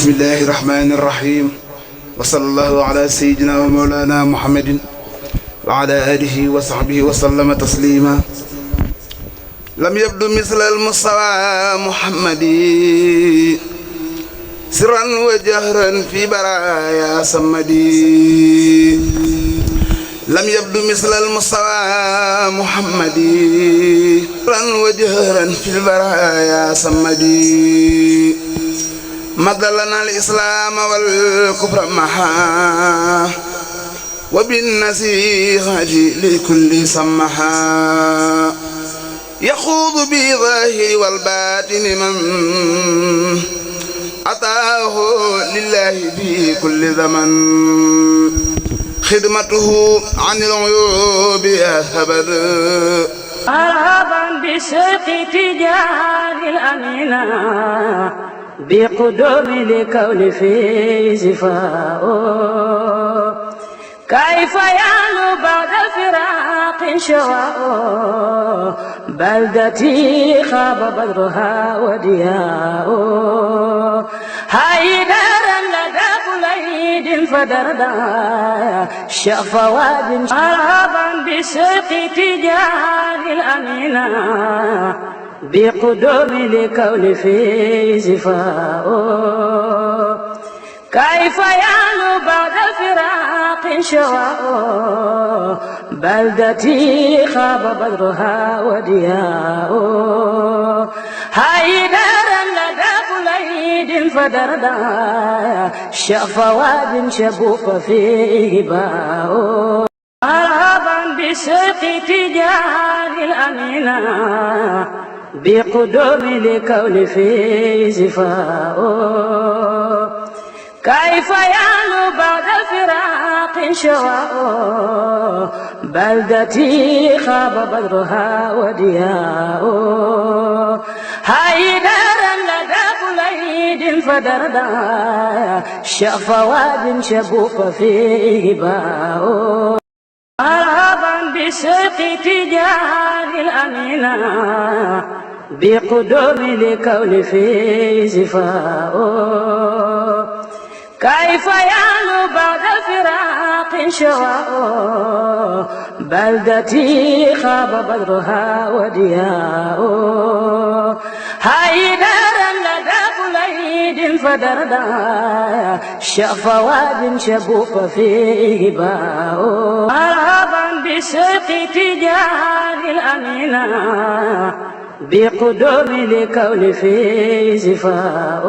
بسم الله الرحمن الرحيم وصلى الله على سيدنا ومولانا محمد وعلى آله وصحبه وسلم تسليما. لم يبدو مثل المصطفى محمد سرا وجهرا في برايا سمدي. لم يبدو مثل المصطفى محمد سرا وجهرا في البرايا سمدي. مد لنا الإسلام والكفر معا وبالنصيحة لكل سمحا. يخوض بالظاهر والباطن من أتاه لله في كل زمن. خدمته عن العيوب أثبت مرحبا بشيخ تجاه الأمينة بقدوم لكون في زفاء. كيف يعلو بعد فراق شواء بلدتي خاب بدرها ودياء. هيدارا لدى قليد فدردا شفوات. مرحبا بشيخ تجاه الأمينة بقدوم لكون في زفاء. كيف يعلو بعد فراق شواء بلدتي خاب بدرها ودياء. هيدارا لدى قليد فدردا شفوات شبوف فيه باء. مرحبا بشيخ تجاه الأمينة بقدوم لكون في زفاء. كيف يعلو بعد فراق شواء بلدتي خاب بدرها ودياء. هيدارا لدى قليد فدردا شفوات شبوف فيه باء. مرحبا بشيخ تجاه الأمينة بقدوم لكون في زفاء. كيف يعلو بعد فراق شواء بلدتي خاب بدرها ودياء. هيدارا لدى قليد فدردا شفوات شبوف فيه باء. مرحبا بشيخ تجاه الأمينة بقدوم لكون في زفاء.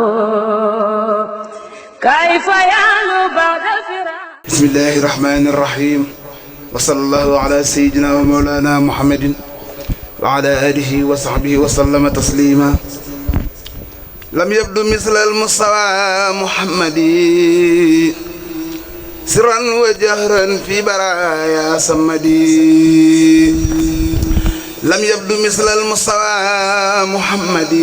كيف يعلو بعد فراق. بسم الله الرحمن الرحيم وصلى الله على سيدنا ومولانا محمد وعلى آله وصحبه وسلم تسليما. لم يبدو مثل المصطفى محمد سرا وجهرا في برايا سمدي. لم يبدو مثل المصطفى محمد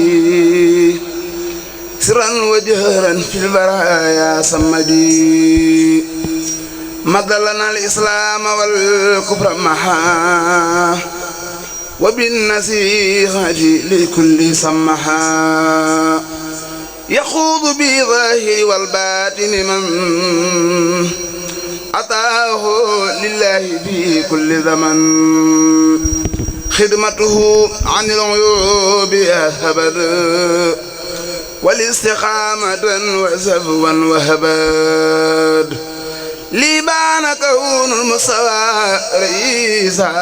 سرا وجهرا في البرايا سمدي. مد لنا الإسلام والكفر معا وبالنصيحة لكل سمحا. يخوض بالظاهر والباطن من أتاه لله في كل زمن. خدمته عن العيوب أثبت والاستقامة وزفوا وهباد. لي بان كون المصطفى رئيسا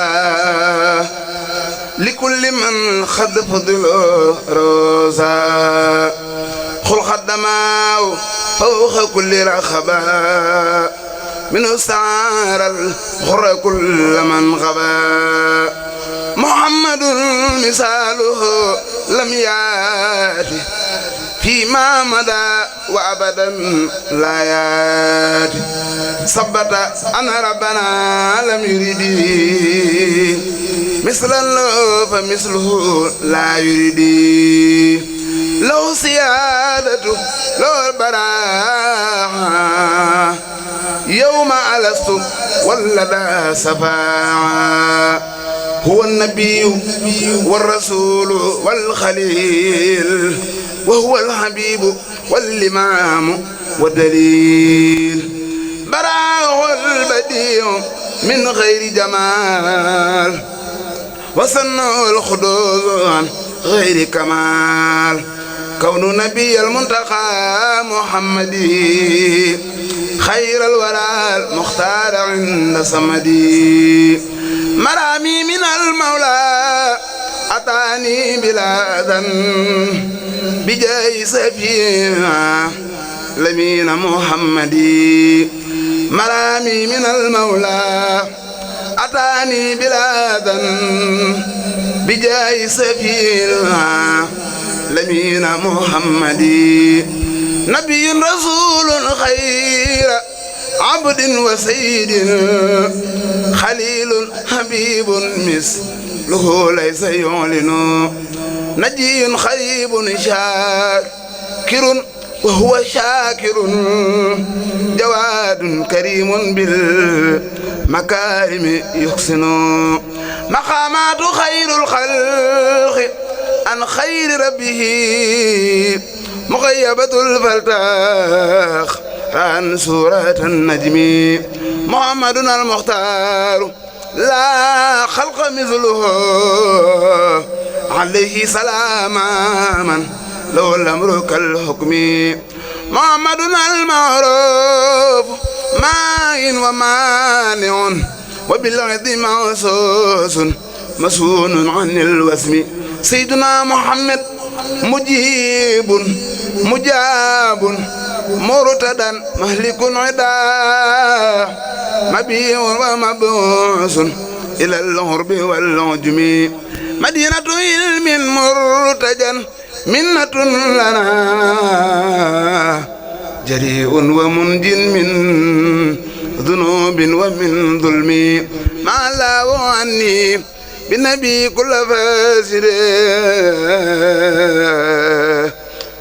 لكل من خد فضله روزا. خل خدماه فوق كل رخبا منه استعار الغر كل من غبا. محمد مثاله لم يأتي فيما مدى وأبدا لا يأتي. ثبت أن ربنا لم يرد مثل له فمثله لا يرد. لو سيادته لو البراحة يوم ألست ولد سفاعا. هو النبي والرسول والخليل وهو الحبيب والإمام والدليل براءه البديع من غير جمال وصنه الخدوز عن غير كمال كون نبي المنتقى محمدي خير الورى المختار عند صمدي مرامي من المولى أتاني بلا أذن بجاي سفيها لمين محمدي مرامي من المولى أتاني بلا أذن بجاي سفيها لمين محمدي نبي رسول خير عبد وسيد خليل حبيب مثله ليس يعلن نجي خريب شاكر وهو شاكر جواد كريم بالمكارم يحسن مقامات خير الخلق عن خير ربه مغيبة الفلتاخ عن سورة النجم محمد المختار لا خلق مثله عليه سلام من لو الأمر كالحكم محمد المعروف ماء ومانع وبالعظ موصوص مسون عن الوسم سيدنا محمد مجيب مجاب مرتدا مهلك عدا مبيع ومبعوث إلى الغرب والعجم مدينة علم مرتجا منة لنا جريء ومنج من ذنوب ومن ظلم ما الله عني بالنبي كل فاسر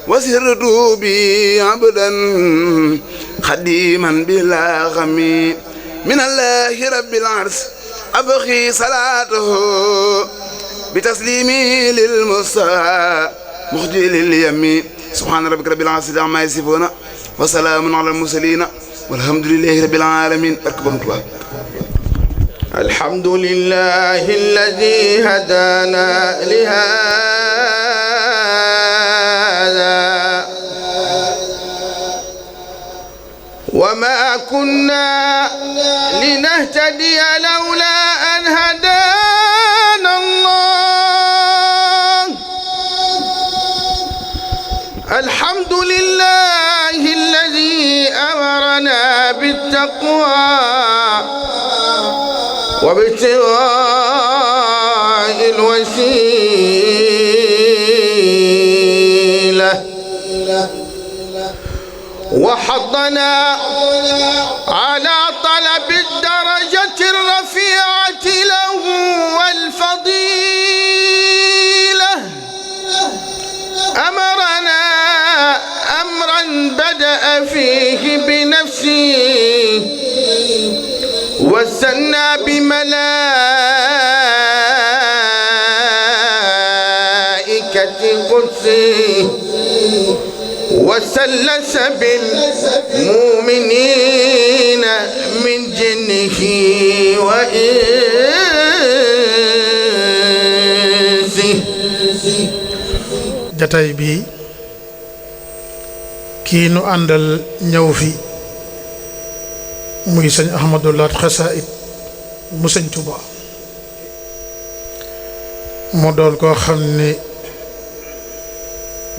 وسرت بي عبدا خديما بلا غم من الله رب العرش أبخي صلاته بتسليمي للمصطفى مخجل اليم سبحان ربك رب العزة عما يصفون وسلام على المرسلين والحمد لله رب العالمين. أكبر الحمد لله الذي هدانا لهذا وما كنا لنهتدي لولا أن هدانا الله. الحمد لله الذي أمرنا بالتقوى وابتغاء الوسيلة وحضنا على طلب الدرجة الرفيعة له والفضيلة. أمرنا أمرا بدأ فيه بنفسه وثنى بملائكة قدسه وسلس بالمؤمنين من جنه وإنسه. jataay bi kii nu àndal ñëw fi muy sëñ Ahmadou Lat Xasaayid mu sëñ Tuuba moo doon koo xam ni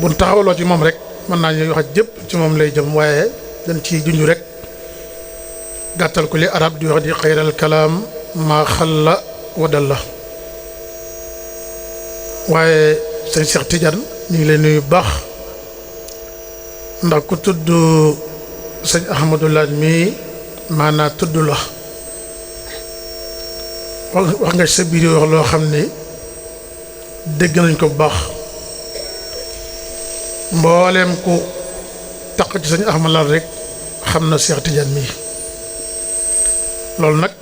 buñ taxawloo ci moom rek mën naa ñuy wax jëpp ci moom lay jëm waaye dañ ciy junj rek gàttal ko li arab di wax di xayral kalaam maa xalla wa dalla. waaye sëñ Cheikh Tidiane ñu ngi leen nuyu baax ndax ku tudd sëñ Ahmadou Lat mii maanaa tudd la wax nga sa biir wax loo xam ne dégg nañ ko bu baax. mbooleem ku taq ci sëñ Ahmadou Lat rek xam na Cheikh Tidiane mii. loolu nag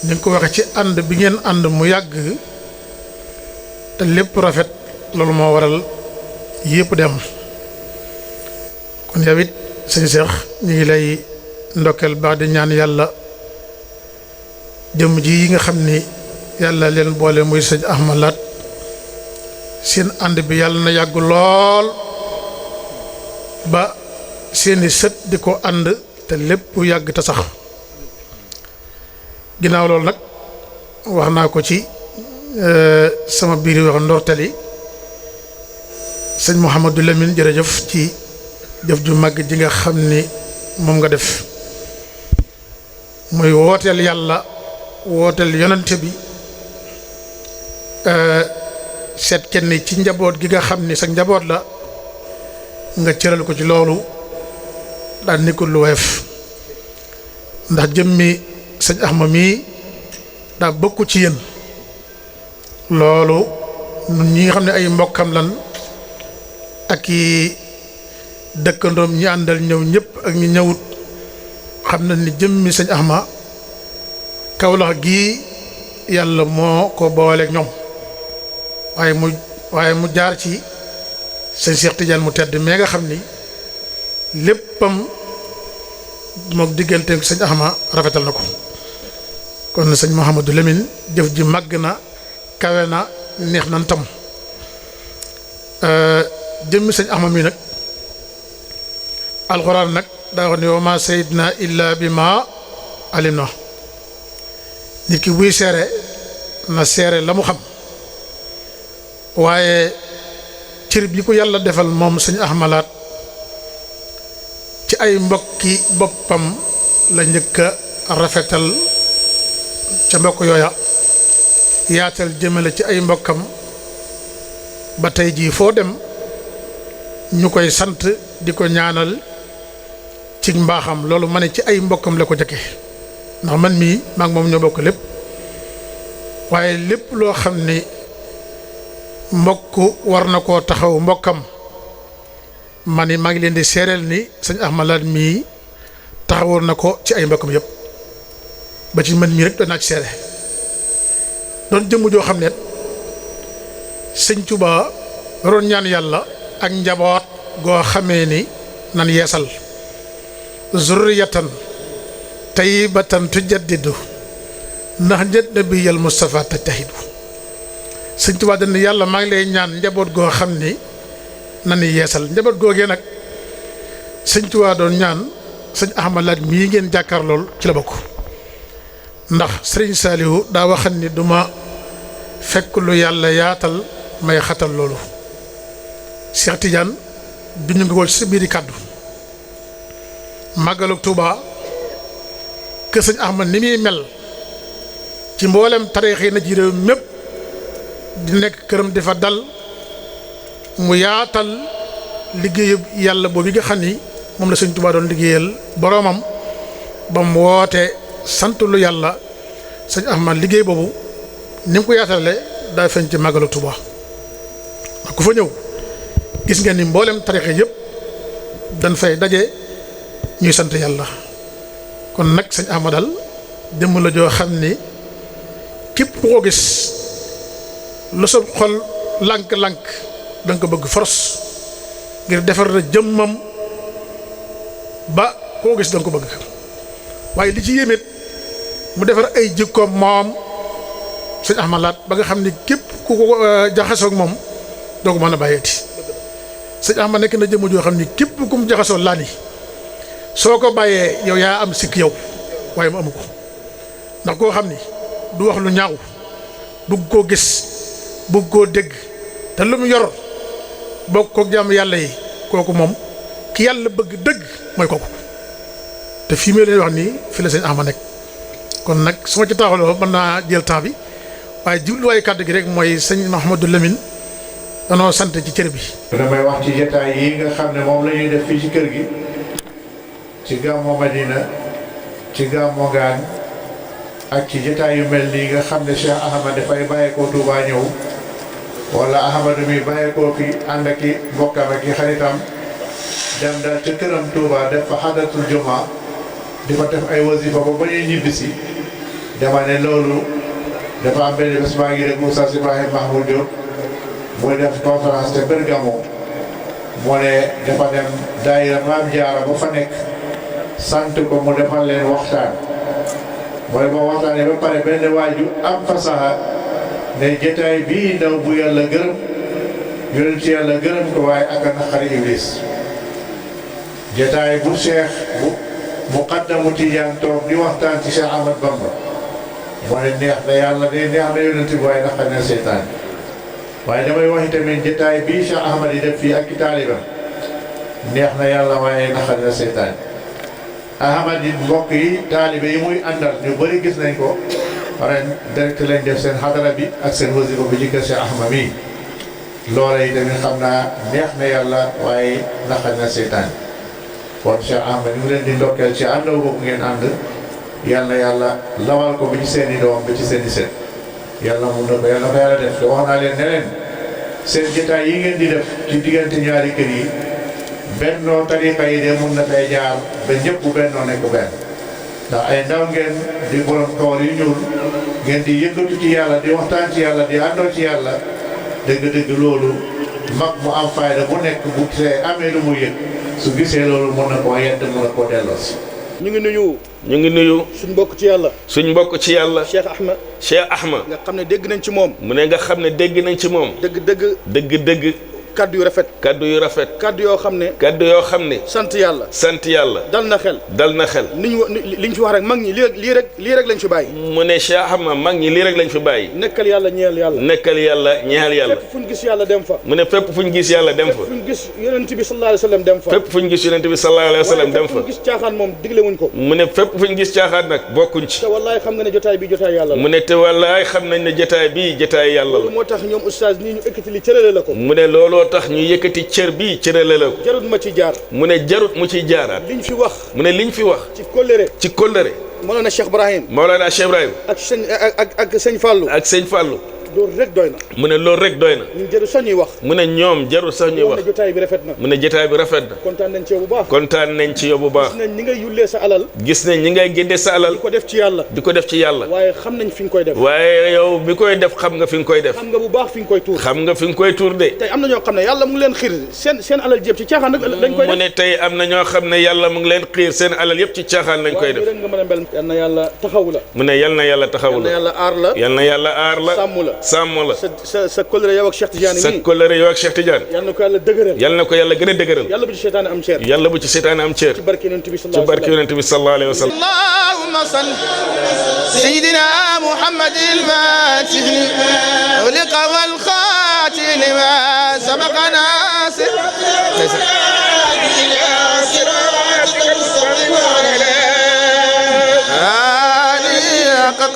ni nga ko waxee ci ànd bi ngeen ànd mu yàgg te lépp rafet loolu moo waral yëpp dem kon yow it sëñ Cheikh ñu ngi lay ndokkeel baax di ñaan yàlla jëm ji yi nga xam ni yàlla leen boole muy sëñ Ahmad Lat seen ànd bi yàlla na yàgg lool ba seeni sët di ko ànd te lépp yàgg te sax ginnaaw loolu nag wax naa ko ci sama biir wax ndorteli sëñ Mouhamadou Lamine jërëjëf ci jëf ju màgg ji nga xam ni moom nga def muy wooteel yàlla wooteel yonente bi seet kenn ci njaboot gi nga xam ni sa njaboot la nga cëral ko ci loolu daal ni ko lu woyof ndax jëmmi sëñ Axma mii daa bokku ci yéen loolu ñun ñi nga xam ne ay mbokkam lan ak i dëkkandoom ñi àndal ñëw ñëpp ak ñi ñëwut xam na ni jëmmi sëñ Axma Kawlax gii yàlla moo ko booleeg ñoom waaye mu jaar ci sëñ Cheikh Tidiane mu tedd mais nga xam ni léppam mook diggante sëñ Axma rafetal na ko kon sëñ Mouhamadou Lamine jëf ji màgg na kawe na neex nan tam jëmmi sëñ Axma mi nag alxuraan nag daa wax ni wa ma sayidna illa bi ma alim na nit ki buy seere na seere la mu xam waaye cër bi ko yàlla defal moom sëñ Axma Lat ci ay mbokki boppam la njëkk a rafetal ca mbokk yooya yaatal jëmale ci ay mbokkam ba tey jii foo dem ñu koy sant di ko ñaanal ci mbaaxam loolu ma ne ci ay mbokkam la ko jëkke ndax man mii maa ngi moom ñoo bokk lépp waaye lépp loo xam ni mbokk war na koo taxaw mbokkam ma ni maa ngi leen di seereel ni sëñ Axma Lat mii taxawoon na ko ci ay mbokkam yëpp ba ci man mii rek doon naa ci seere doon jëmm joo xam ne sëñ Tuubaa waroon ñaan yàlla ak njaboot goo xamee ni nan yeesal zurriyatan tayyibatan tujaddidu ndax njët nabiyal Mustafa tajtahidu sëñ Tuubaa dañ ne yàlla maa ngi lay ñaan njaboot goo xam ni nan yeesal njaboot googee nag sëñ Tuubaa doon ñaan sëñ Axma Lat mii ngeen jàkkaar lool ci la bokk ndax sëriñ Saalihu daa waxan ni duma fekk lu yàlla yaatal may xatal loolu Cheikh Tidiane bind nga ko ci sa biiri kàddu màggalu Tuubaa kër sëñ Axma ni muy mel ci mboolem tariix yi na ji réew mépp di nekk këram di fa dal mu yaatal liggéeyu yàlla boobu nga xam ni moom la sëñ Tuubaa doon liggéeyal boroomam ba mu woote sant lu yàlla sëñ Axma liggéey boobu ni mu ko yaatale daa feeñ ci màggalu Tuubaa ak ku fa ñëw gis ngeen ni mboolem tarixe yëpp dañ fay daje ñuy sant yàlla kon nag sëñ Axma dal jëmm la joo xam ni képp ku ko gis lu sa xol lànk-lànk da nga ko bëgg force ngir defar na jëmmam ba koo gis da nga ko bëgg waaye li ci yéemet mu defar ay jikkoom moom sëñ Axma Lat ba nga xam ni képp ku ko jaxasoog moom doo ko mën a bàyyeeti sëñ Axma nekk na jëmm joo xam ni képp ku mu jaxasoo laani soo ko bàyyee yow yaa am sikk yow waaye mu amu ko ndax koo xam ni du wax lu ñaaw bugg koo gis bugg koo dégg te lu mu yor bokk kook jàmm yàlla yi kooku moom ki yàlla bëgg dëgg mooy kooku te fii may leen wax nii fi la sëñ Axma nekk kon nag su ma ci taxawloo mën naa jël temps bi waaye jubluwaayu kàddu gi rek mooy sëñ Mouhamadou Lamine danoo sant ci cër bi. damay wax ci jotaay yi nga xam ne moom la ñuy def fii ci kër gi ci gàmmu Madina ci gàmmu Gaan ak ci jotaay yu mel nii nga xam ne Cheikh Ahmad dafay bàyyeekoo Touba ñëw wala Ahmadu mi bàyyeekoo fi ànd ak i mbokkam ak i xaritam dem daal ca këram Touba def fa xadatul juma di fa def ay wasifa ba ba ñuy ñibbisi dama ne loolu dafa am benn bés maa ngi dégg Oustaz Ibrahima Mahmoud Diop muy def conférence te Bergamo mu ne dafa dem daayira Maam Jaara ba fa nekk sant ko mu defal leen waxtaan mooy ba waxtaanee ba pare benn waaju am fasaha ne jotaay bii ndaw bu yàlla gërëm yonent yàlla gërëm ko waaye ak a naqari iblis jotaay bu Cheikh bu muqaddamu Tijaan toog di waxtaan ci Cheikh Ahmad Bamba moo ne neex na yàlla de neex na yonent bi waaye naqari na seytaan waaye damay wax tamit jotaay bii Cheikh Ahmad yi def fii ak i taalibam neex na yàlla waaye naqari na seytaan Ahmad yi mbokk yi taalibe yi muy àndal ñu bëri gis nañ ko ren direct lañ def seen xadara bi ak seen wasifa bi ci kër Cheikh Ahmad mi loola yi tamit xam naa neex na yàlla waaye naqari na seytaan kon Cheikh Ahmad ñu ngi leen di ndokkeel ci àndoo boobu ngeen ànd yal na yàlla lawal ko bi ci seen i doom bi ci seen i set yàlla mun na ko yàlla ko yàlla def te wax naa leen ne leen seen jotaay yi ngeen di def ci diggante ñaari kër yi bennoo tariqa yi de mun na fay jaar ba ñëpp bennoo nekk benn ndax ay ndaw ngeen di borom kawar yu ñuul ngeen di yëngatu ci yàlla di waxtaan ci yàlla di àndoo ci yàlla dëgg-dëgg loolu mag mu am fayda bu nekk bu gisee amee lu mu yëg su gisee loolu mun na koo yedd mun na koo delloosi. ñu ngi nuyu suñ mbokk ci yàlla Cheikh Ahmad nga xam ne dégg nañ ci moom mu ne nga xam ne dégg nañ ci moom dëgg kaddu yu rafet kaddu yoo xam ne sant yàlla dal na xel liñ fi wax rek mag ñi lii rek lañ fi bàyyi mu ne Cheikh Ahmad mag ñi lii rek lañ fi bàyyi nekkal yàlla ñeel yàlla fépp fuñ gis yàlla dem fa mu ne fépp fuñ gis yàlla dem fa fépp fuñ gis yonent bi sallallahu alayhi wa sallam dem fa fépp fuñ gis yonent bi sallallahu alayhi wa sallam dem fa fépp fuñ gis caaxaan moom digle wuñ ko mu ne fépp fuñ gis caaxaan nag bokkuñ ci te wallaay xam nga ne jotaay bi jotaay yàlla la mu ne te wallaay xam nañ ne jotaay bi jotaay yàlla la moo tax ñoom oustaz nii ñu ekkati li cërale la ko mu ne looloo tax ñu yëkkati cër bii cërale la ko jarut ma ci jaar mu ne jarut mu ciy jaaraat liñ fi wax mu ne liñ fi wax ci kóllëre Mawlana Cheikh Ibrahim ak sëñ Fallou loolu rek doy na mu ne loolu rek doy na ñun jarul sax ñuy wax mu ne ñoom jarul sax ñuy wax jotaay bi rafet na mu ne jotaay bi rafet na kontaan nañ ci yow bu baax gis nañ ñi ngay yullee sa alal gis nañ ñi ngay génne sa alal di ko def ci yàlla waaye xam nañ fi nga koy def waaye yow bi koy def xam nga fi nga koy def xam nga bu baax fi nga koy tuur de tey am na ñoo xam ne yàlla mu ngi leen xiir seen alal yëpp ci caaxaan rek lañ koy def mu ne tey am na ñoo xam ne yàlla mu ngi leen xiir seen alal yëpp ci caaxaan lañ koy def nga mën a mel yal na yàlla taxawu la mu ne yal na yàlla taxawu la yal na yàlla aar la sàmm la sa kóllëre yow ak Cheikh Tidiane sa kóllëre yow ak Cheikh Tidiane yal na ko yàlla dëgëral yal na ko yàlla gën a dëgëral yàlla bu ci seytaane am cër yàlla bu ci seytaane am cër ci barke yonent bi sallallahu alayhi wa sallam اللهم صل سيدنا محمد الفاتح ولق والخاتم لما سبق ناصر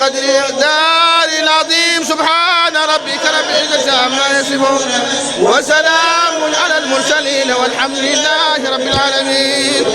قدر دار العظيم سبحان ربك رب العزة عما يصفون وسلام على المرسلين والحمد لله رب العالمين.